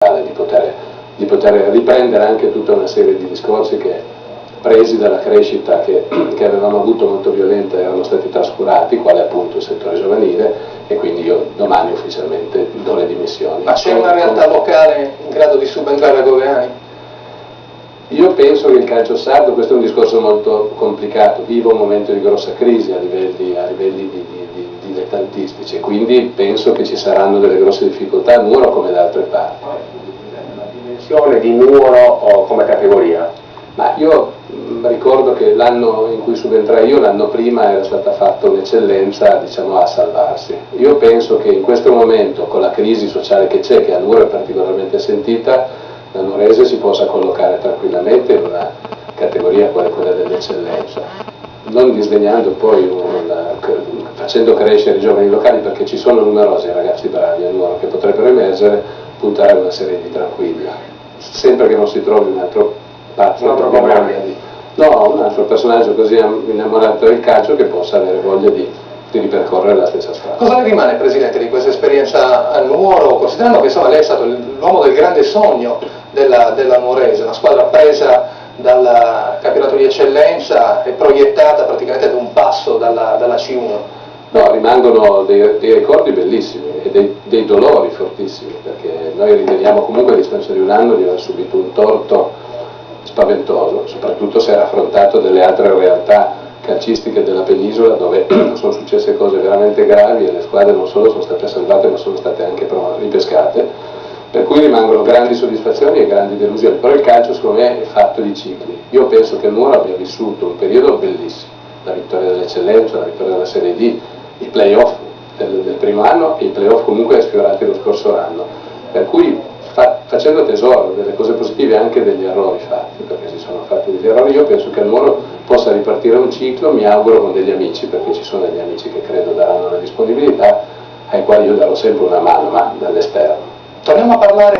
di poter riprendere anche tutta una serie di discorsi che, presi dalla crescita che avevamo avuto molto violenta, erano stati trascurati, quale appunto il settore giovanile, e quindi io domani ufficialmente do le dimissioni. Ma c'è una realtà locale in grado di subentrare a Goveani? Io penso che il calcio sardo, questo è un discorso molto complicato, vive un momento di grossa crisi a livelli dilettantistici, e quindi penso che ci saranno delle grosse difficoltà a Nuoro come da altre parti. La dimensione di Nuoro come categoria? Ma io ricordo che l'anno in cui subentrai io, l'anno prima, era stata fatta un'eccellenza, diciamo, a salvarsi. Io penso che in questo momento, con la crisi sociale che c'è, che a Nuoro è particolarmente sentita, la nuorese si possa collocare tranquillamente in una categoria quale quella dell'eccellenza, non disdegnando poi, facendo crescere i giovani locali, perché ci sono numerosi ragazzi bravi a Nuoro che potrebbero emergere, puntare a una serie di tranquilla, sempre che non si trovi un altro pazzo, un altro personaggio così innamorato del calcio che possa avere voglia di ripercorrere la stessa strada. Cosa ne rimane, Presidente, di questa esperienza a Nuoro, considerando che insomma lei è stato l'uomo del grande sogno della Nuorese, una squadra presa dal campionato di eccellenza e proiettata praticamente ad un passo dalla C1? No, rimangono dei ricordi bellissimi e dei dolori fortissimi, perché noi riteniamo comunque a distanza di un anno di aver subito un torto spaventoso, soprattutto se era affrontato delle altre realtà calcistiche della penisola, dove sono successe cose veramente gravi e le squadre non solo sono state salvate ma sono state anche ripescate, per cui rimangono grandi soddisfazioni e grandi delusioni. Però il calcio secondo me è fatto di cicli. Io penso che Nuoro abbia vissuto un periodo bellissimo, la vittoria dell'eccellenza, la vittoria della Serie D, i playoff del primo anno e i playoff comunque sfiorati lo scorso anno, per cui facendo tesoro delle cose positive e anche degli errori fatti, perché si sono fatti degli errori, io penso che Nuoro possa ripartire un ciclo, mi auguro con degli amici, perché ci sono degli amici che credo daranno la disponibilità, ai quali io darò sempre una mano, ma dall'esterno. Torniamo a parlare